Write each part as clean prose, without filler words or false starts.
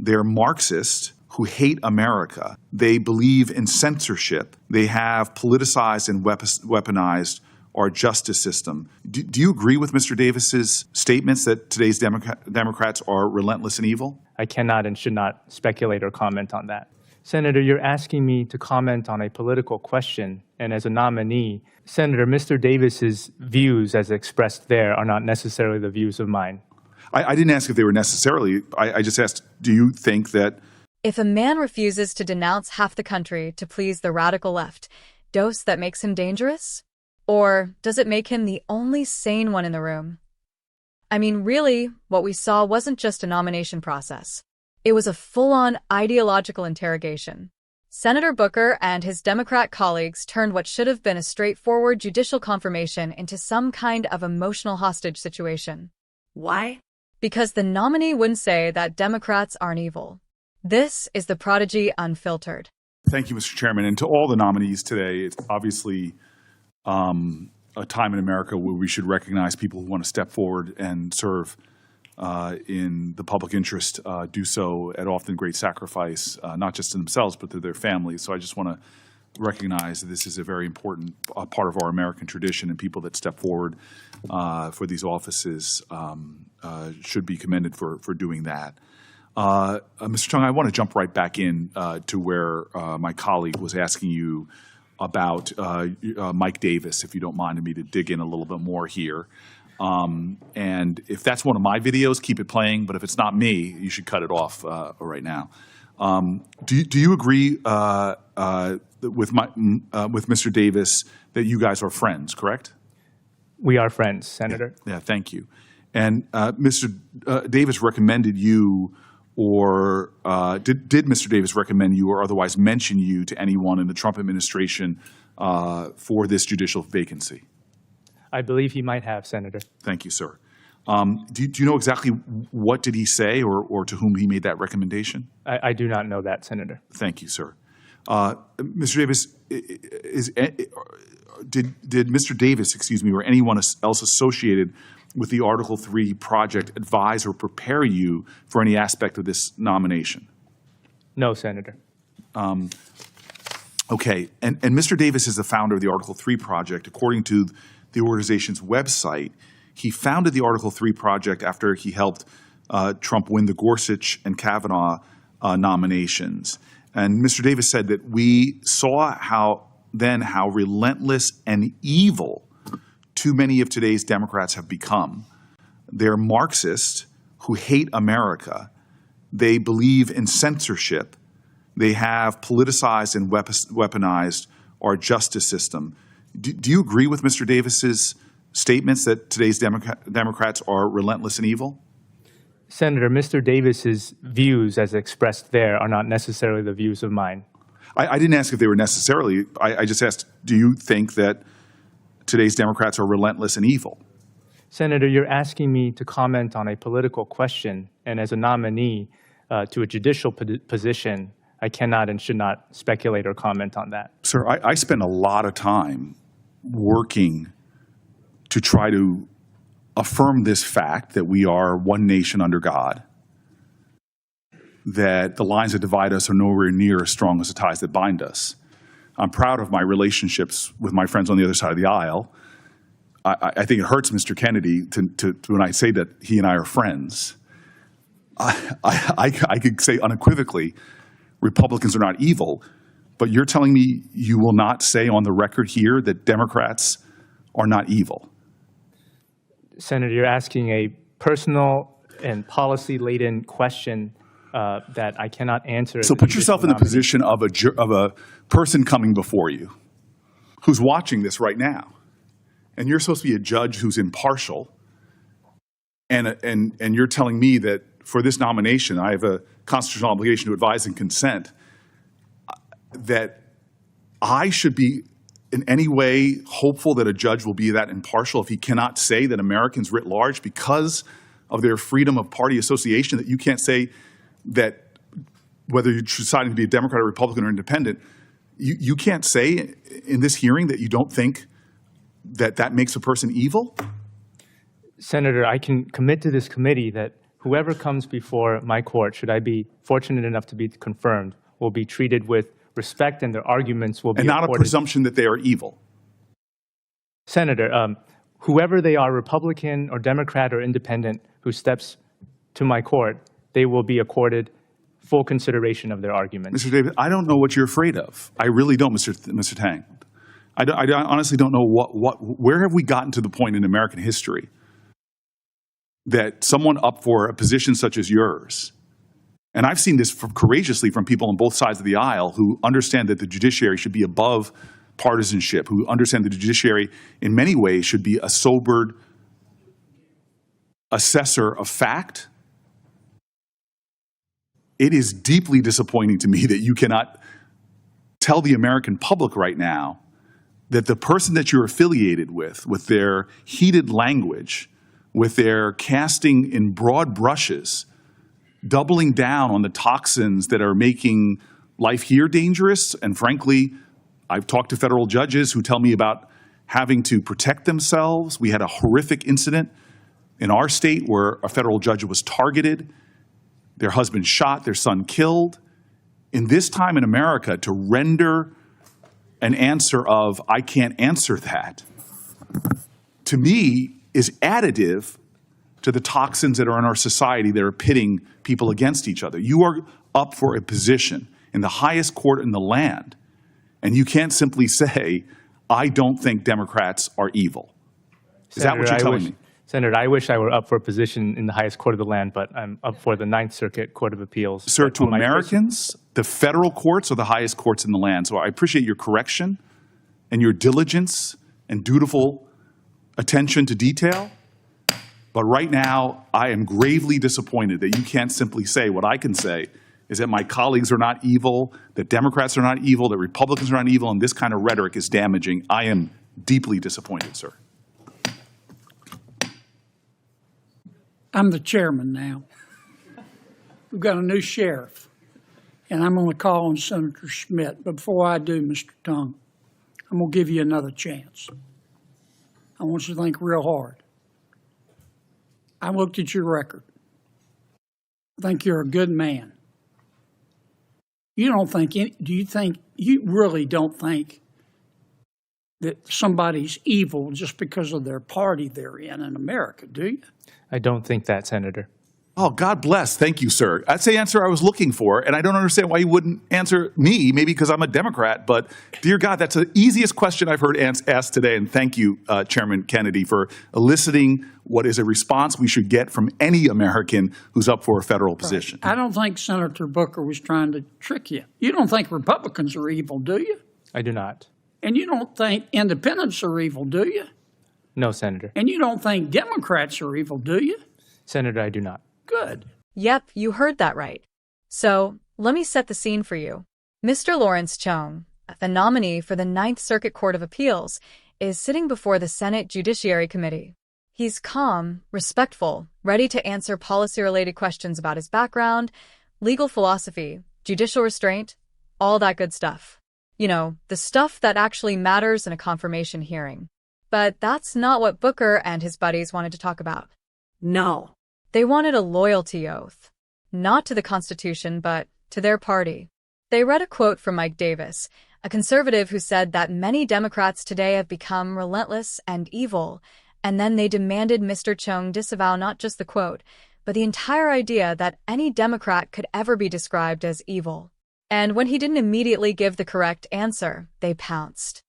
They're Marxist who hate America. They believe in censorship. They have politicized and weaponized our justice system. Do you agree with Mr. Davis's statements that today's Democrats are relentless and evil? I cannot and should not speculate or comment on that. Senator, you're asking me to comment on a political question, and as a nominee, Senator, Mr. Davis's views as expressed there are not necessarily the views of mine. I didn't ask if they were necessarily. I just asked, do you think that if a man refuses to denounce half the country to please the radical left, does that makes him dangerous? Or does it make him the only sane one in the room? I mean, really, what we saw wasn't just a nomination process. It was a full-on ideological interrogation. Senator Booker and his Democrat colleagues turned what should have been a straightforward judicial confirmation into some kind of emotional hostage situation. Why? Because the nominee wouldn't say that Democrats aren't evil. This is the Prodigy Unfiltered. Thank you, Mr. Chairman. And to all the nominees today, it's obviously a time in America where we should recognize people who want to step forward and serve in the public interest, do so at often great sacrifice, not just to themselves, but to their families. So I just want to recognize that this is a very important part of our American tradition, and people that step forward for these offices should be commended for doing that. Mr. Chong, I want to jump right back in to where my colleague was asking you about Mike Davis, if you don't mind me to dig in a little bit more here. And if that's one of my videos, keep it playing. But if it's not me, you should cut it off right now. Do you agree with Mr. Davis that you guys are friends, correct? We are friends, Senator. Yeah, thank you. And Mr. Davis recommended you, or did Mr. Davis recommend you or otherwise mention you to anyone in the Trump administration for this judicial vacancy? I believe he might have, Senator. Thank you, sir. Do you know exactly what did he say or to whom he made that recommendation? I do not know that, Senator. Thank you, sir. Mr. Davis, did Mr. Davis, excuse me, or anyone else associated with the Article 3 project advise or prepare you for any aspect of this nomination? No, Senator. Okay, and Mr. Davis is the founder of the Article 3 project. According to the organization's website, he founded the Article 3 project after he helped Trump win the Gorsuch and Kavanaugh nominations. And Mr. Davis said that we saw how relentless and evil too many of today's Democrats have become. They're Marxist who hate America. They believe in censorship. They have politicized and weaponized our justice system. Do you agree with Mr. Davis's statements that today's Democrats are relentless and evil? Senator, Mr. Davis's views as expressed there are not necessarily the views of mine. I didn't ask if they were necessarily. I just asked, do you think that today's Democrats are relentless and evil? Senator, you're asking me to comment on a political question, and as a nominee to a judicial position, I cannot and should not speculate or comment on that. Sir, I spend a lot of time working to try to affirm this fact that we are one nation under God, that the lines that divide us are nowhere near as strong as the ties that bind us. I'm proud of my relationships with my friends on the other side of the aisle. I think it hurts Mr. Kennedy to when I say that he and I are friends. I could say unequivocally, Republicans are not evil, but you're telling me you will not say on the record here that Democrats are not evil? Senator, you're asking a personal and policy-laden question that I cannot answer. So put yourself in the position of a person coming before you who's watching this right now. And you're supposed to be a judge who's impartial. And you're telling me that for this nomination, I have a constitutional obligation to advise and consent, that I should be in any way hopeful that a judge will be that impartial if he cannot say that Americans writ large, because of their freedom of party association, that you can't say that whether you're deciding to be a Democrat or Republican or independent, you can't say in this hearing that you don't think that that makes a person evil? Senator, I can commit to this committee that whoever comes before my court, should I be fortunate enough to be confirmed, will be treated with respect and their arguments will be And not a accorded. presumption that they are evil. Senator, whoever they are, Republican or Democrat or independent, who steps to my court, they will be accorded full consideration of their arguments. Mr. Davis, I don't know what you're afraid of. I really don't, Mr. Tang. I honestly don't know where have we gotten to the point in American history that someone up for a position such as yours, and I've seen this courageously from people on both sides of the aisle who understand that the judiciary should be above partisanship, who understand the judiciary in many ways should be a sobered assessor of fact. It is deeply disappointing to me that you cannot tell the American public right now that the person that you're affiliated with their heated language, with their casting in broad brushes, doubling down on the toxins that are making life here dangerous. And frankly, I've talked to federal judges who tell me about having to protect themselves. We had a horrific incident in our state where a federal judge was targeted, their husband shot, their son killed. In this time in America, to render an answer of, I can't answer that, to me is additive to the toxins that are in our society that are pitting people against each other. You are up for a position in the highest court in the land, and you can't simply say, I don't think Democrats are evil. Is that what you're telling me? Senator, I wish I were up for a position in the highest court of the land, but I'm up for the Ninth Circuit Court of Appeals. Sir, to Americans, the federal courts are the highest courts in the land. So I appreciate your correction and your diligence and dutiful attention to detail. But right now, I am gravely disappointed that you can't simply say what I can say is that my colleagues are not evil, that Democrats are not evil, that Republicans are not evil, and this kind of rhetoric is damaging. I am deeply disappointed, sir. I'm the chairman now. We've got a new sheriff, and I'm going to call on Senator Schmidt. But before I do, Mr. Chong, I'm going to give you another chance. I want you to think real hard. I looked at your record. I think you're a good man. You don't think, you really don't think that somebody's evil just because of their party they're in America, do you? I don't think that, Senator. Oh, God bless. Thank you, sir. That's the answer I was looking for, and I don't understand why you wouldn't answer me, maybe because I'm a Democrat, but dear God, that's the easiest question I've heard asked today, and thank you, Chairman Kennedy, for eliciting what is a response we should get from any American who's up for a federal position. I don't think Senator Booker was trying to trick you. You don't think Republicans are evil, do you? I do not. And you don't think independents are evil, do you? No, Senator. And you don't think Democrats are evil, do you? Senator, I do not. Good. Yep, you heard that right. So, let me set the scene for you. Mr. Lawrence Chong, the nominee for the Ninth Circuit Court of Appeals, is sitting before the Senate Judiciary Committee. He's calm, respectful, ready to answer policy-related questions about his background, legal philosophy, judicial restraint, all that good stuff. You know, the stuff that actually matters in a confirmation hearing. But that's not what Booker and his buddies wanted to talk about. No. They wanted a loyalty oath. Not to the Constitution, but to their party. They read a quote from Mike Davis, a conservative who said that many Democrats today have become relentless and evil, and then they demanded Mr. Chong disavow not just the quote, but the entire idea that any Democrat could ever be described as evil. And when he didn't immediately give the correct answer, they pounced.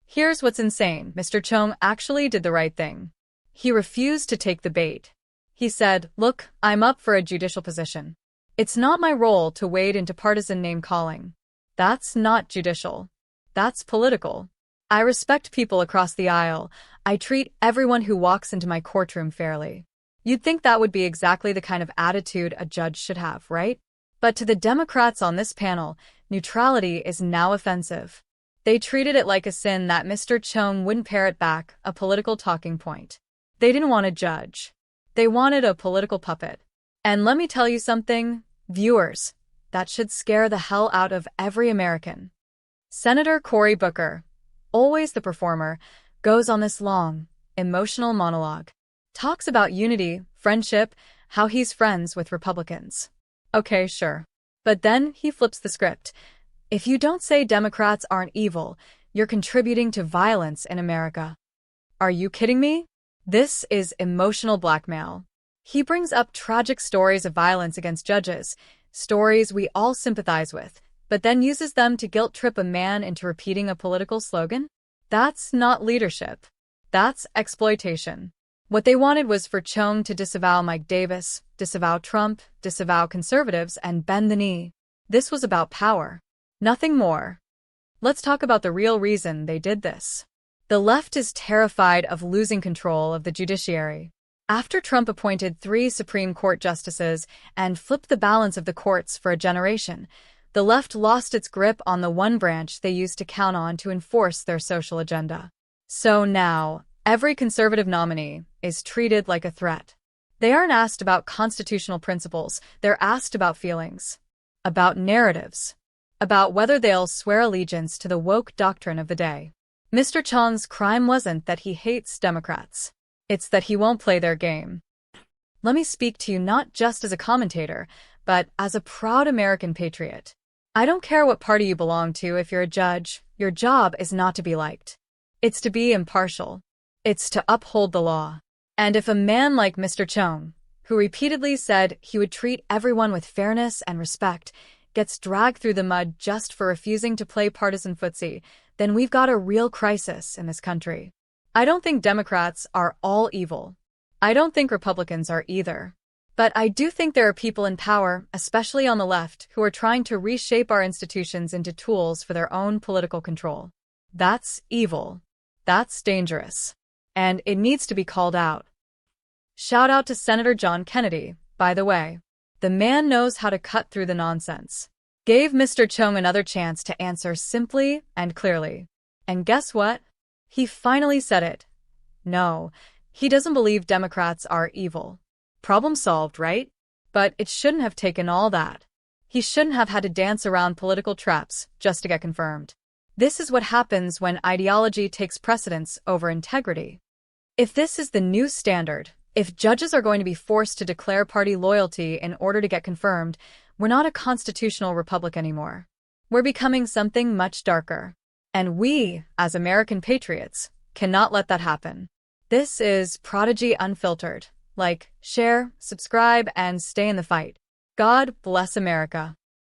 Here's what's insane. Mr. Chong actually did the right thing. He refused to take the bait. He said, look, I'm up for a judicial position. It's not my role to wade into partisan name-calling. That's not judicial. That's political. I respect people across the aisle. I treat everyone who walks into my courtroom fairly. You'd think that would be exactly the kind of attitude a judge should have, right? But to the Democrats on this panel, neutrality is now offensive. They treated it like a sin that Mr. Chong wouldn't parrot back, a political talking point. They didn't want a judge. They wanted a political puppet. And let me tell you something, viewers, that should scare the hell out of every American. Senator Cory Booker, always the performer, goes on this long, emotional monologue, talks about unity, friendship, how he's friends with Republicans. Okay, sure. But then he flips the script. If you don't say Democrats aren't evil, you're contributing to violence in America. Are you kidding me? This is emotional blackmail. He brings up tragic stories of violence against judges, stories we all sympathize with, but then uses them to guilt-trip a man into repeating a political slogan? That's not leadership. That's exploitation. What they wanted was for Chong to disavow Mike Davis, disavow Trump, disavow conservatives, and bend the knee. This was about power. Nothing more. Let's talk about the real reason they did this. The left is terrified of losing control of the judiciary. After Trump appointed 3 Supreme Court justices and flipped the balance of the courts for a generation, the left lost its grip on the one branch they used to count on to enforce their social agenda. So now, every conservative nominee is treated like a threat. They aren't asked about constitutional principles, they're asked about feelings, about narratives, about whether they'll swear allegiance to the woke doctrine of the day. Mr. Chong's crime wasn't that he hates Democrats. It's that he won't play their game. Let me speak to you not just as a commentator, but as a proud American patriot. I don't care what party you belong to if you're a judge. Your job is not to be liked. It's to be impartial. It's to uphold the law. And if a man like Mr. Chong, who repeatedly said he would treat everyone with fairness and respect, gets dragged through the mud just for refusing to play partisan footsie, then we've got a real crisis in this country. I don't think Democrats are all evil. I don't think Republicans are either. But I do think there are people in power, especially on the left, who are trying to reshape our institutions into tools for their own political control. That's evil. That's dangerous. And it needs to be called out. Shout out to Senator John Kennedy, by the way. The man knows how to cut through the nonsense. Gave Mr. Chong another chance to answer simply and clearly. And guess what? He finally said it. No, he doesn't believe Democrats are evil. Problem solved, right? But it shouldn't have taken all that. He shouldn't have had to dance around political traps just to get confirmed. This is what happens when ideology takes precedence over integrity. If this is the new standard, if judges are going to be forced to declare party loyalty in order to get confirmed, we're not a constitutional republic anymore. We're becoming something much darker. And we, as American patriots, cannot let that happen. This is Prodigy Unfiltered. Like, share, subscribe, and stay in the fight. God bless America.